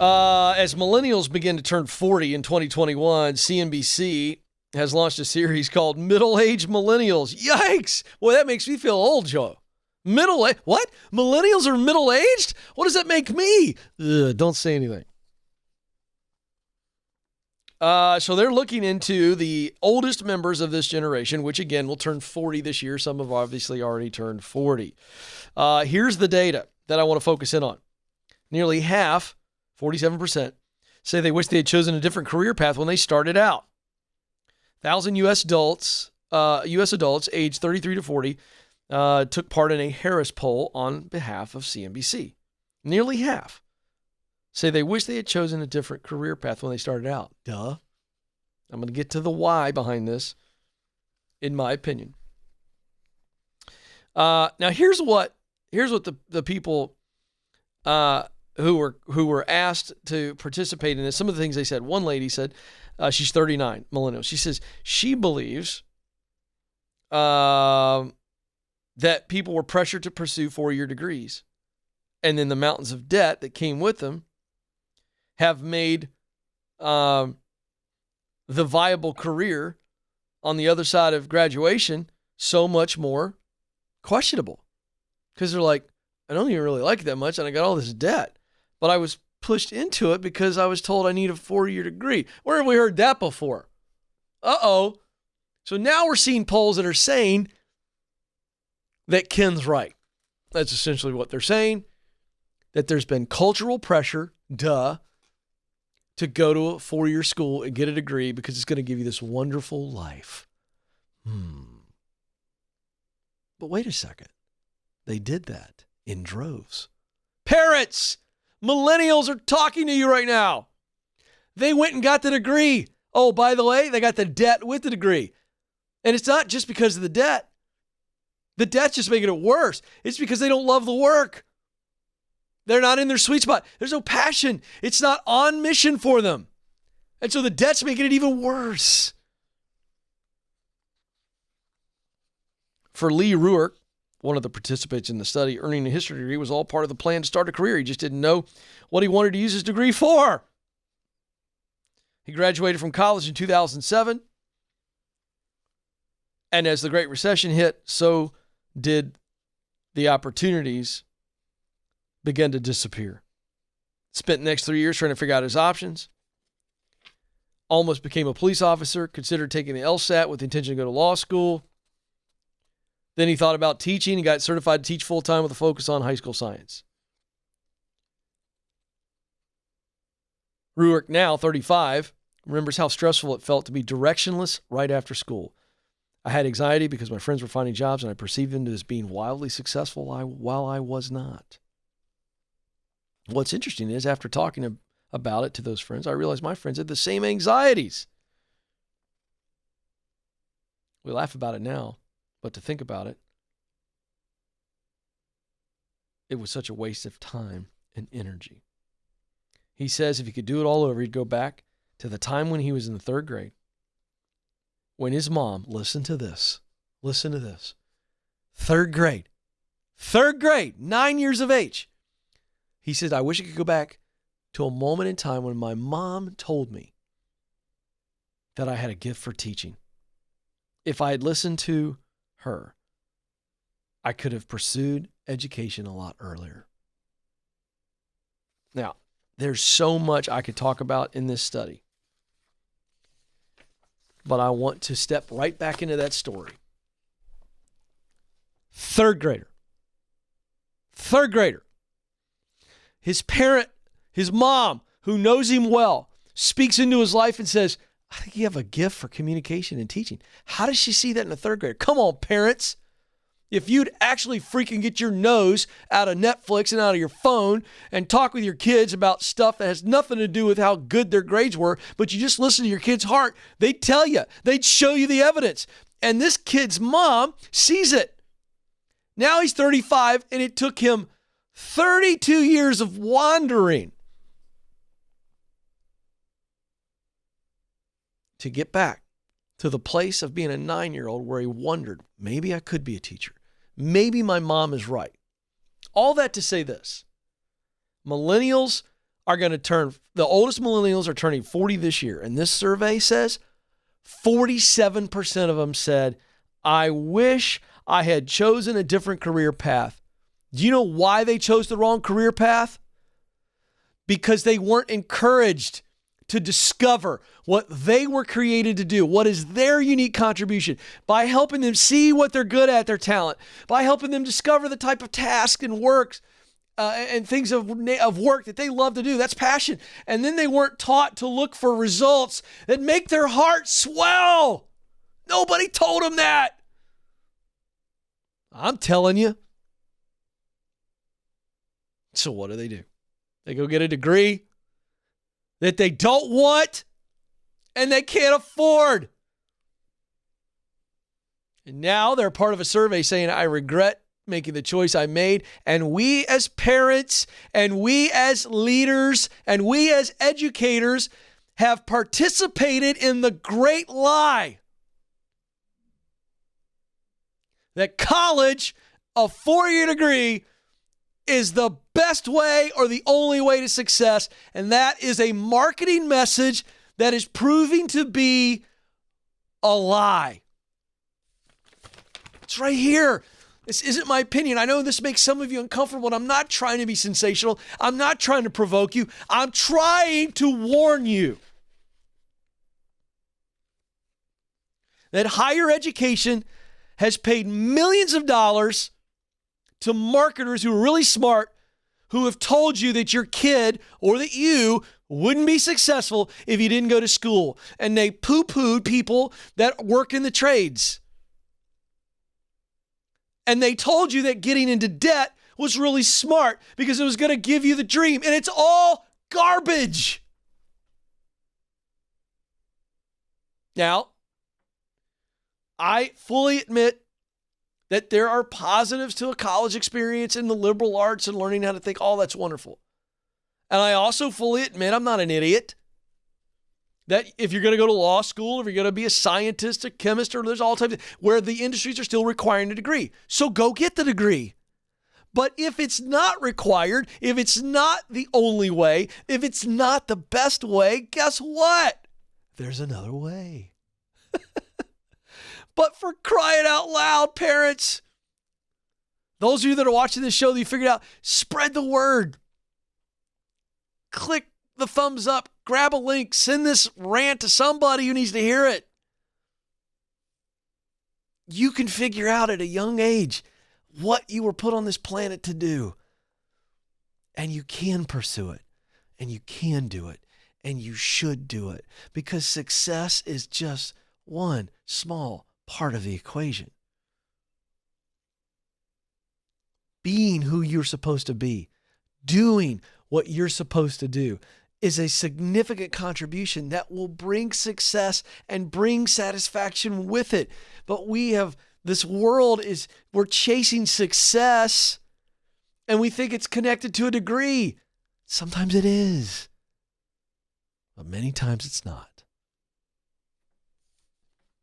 As millennials begin to turn 40 in 2021, CNBC has launched a series called Middle-Aged Millennials. Yikes! Boy, that makes me feel old, Joe. What? Millennials are middle-aged? What does that make me? Don't say anything. So they're looking into the oldest members of this generation, which again will turn 40 this year. Some have obviously already turned 40. Here's the data that I want to focus in on. Nearly half, 47%, say they wish they had chosen a different career path when they started out. 1,000 U.S. adults aged 33 to 40 took part in a Harris poll on behalf of CNBC. Nearly half say they wish they had chosen a different career path when they started out. Duh. I'm going to get to the why behind this, in my opinion. Now, here's what the people who were asked to participate in this, some of the things they said. One lady said, she's 39, millennial. She says she believes that people were pressured to pursue 4-year degrees, and then the mountains of debt that came with them have made the viable career on the other side of graduation so much more questionable. Because they're like, I don't even really like it that much, and I got all this debt. But I was pushed into it because I was told I need a 4-year degree. Where have we heard that before? Uh-oh. So now we're seeing polls that are saying that Ken's right. That's essentially what they're saying, that there's been cultural pressure, to go to a 4-year school and get a degree because it's going to give you this wonderful life. But wait a second. They did that in droves. Parents, millennials are talking to you right now. They went and got the degree. Oh, by the way, they got the debt with the degree. And it's not just because of the debt. The debt's just making it worse. It's because they don't love the work. They're not in their sweet spot. There's no passion. It's not on mission for them. And so the debt's making it even worse. For Lee Ruark, one of the participants in the study, earning a history degree was all part of the plan to start a career. He just didn't know what he wanted to use his degree for. He graduated from college in 2007. And as the Great Recession hit, so did the opportunities begin to disappear. Spent the next 3 years trying to figure out his options. Almost became a police officer, considered taking the LSAT with the intention to go to law school. Then he thought about teaching. He got certified to teach full-time with a focus on high school science. Ruark, now 35, remembers how stressful it felt to be directionless right after school. I had anxiety because my friends were finding jobs and I perceived them as being wildly successful while I was not. What's interesting is after talking about it to those friends, I realized my friends had the same anxieties. We laugh about it now, but to think about it, it was such a waste of time and energy. He says if he could do it all over, he'd go back to the time when he was in the 3rd grade, when his mom, listen to this, 3rd grade, 9 years of age. He says, I wish I could go back to a moment in time when my mom told me that I had a gift for teaching. If I had listened to her, I could have pursued education a lot earlier. Now, there's so much I could talk about in this study, but I want to step right back into that story. 3rd grader. His parent, his mom, who knows him well, speaks into his life and says, I think you have a gift for communication and teaching. How does she see that in a 3rd grader? Come on, parents. If you'd actually freaking get your nose out of Netflix and out of your phone and talk with your kids about stuff that has nothing to do with how good their grades were, but you just listen to your kid's heart, they'd tell you. They'd show you the evidence. And this kid's mom sees it. Now he's 35, and it took him 32 years of wandering to get back to the place of being a 9-year-old where he wondered, maybe I could be a teacher. Maybe my mom is right. All that to say this: millennials are going to the oldest millennials are turning 40 this year. And this survey says 47% of them said, I wish I had chosen a different career path. Do you know why they chose the wrong career path? Because they weren't encouraged to discover what they were created to do, what is their unique contribution, by helping them see what they're good at, their talent, by helping them discover the type of task and works and things of work that they love to do. That's passion. And then they weren't taught to look for results that make their heart swell. Nobody told them that. I'm telling you. So what do? They go get a degree that they don't want and they can't afford. And now they're part of a survey saying, I regret making the choice I made. And we as parents and we as leaders and we as educators have participated in the great lie that college, a 4-year degree, is the best way or the only way to success. And that is a marketing message that is proving to be a lie. It's right here. This isn't my opinion. I know this makes some of you uncomfortable, and I'm not trying to be sensational. I'm not trying to provoke you. I'm trying to warn you that higher education has paid millions of dollars to marketers who are really smart, who have told you that your kid or that you wouldn't be successful if you didn't go to school. And they poo-pooed people that work in the trades. And they told you that getting into debt was really smart because it was going to give you the dream. And it's all garbage. Now, I fully admit that there are positives to a college experience in the liberal arts and learning how to think. All that's wonderful. And I also fully admit I'm not an idiot. That if you're going to go to law school, if you're going to be a scientist, a chemist, or there's all types of where the industries are still requiring a degree. So go get the degree. But if it's not required, if it's not the only way, if it's not the best way, guess what? There's another way. But for crying out loud, parents, those of you that are watching this show that you figured out, spread the word. Click the thumbs up, grab a link, send this rant to somebody who needs to hear it. You can figure out at a young age what you were put on this planet to do. And you can pursue it. And you can do it. And you should do it. Because success is just one small part of the equation. Being who you're supposed to be, doing what you're supposed to do, is a significant contribution that will bring success and bring satisfaction with it. But this world we're chasing success and we think it's connected to a degree. Sometimes it is, but many times it's not.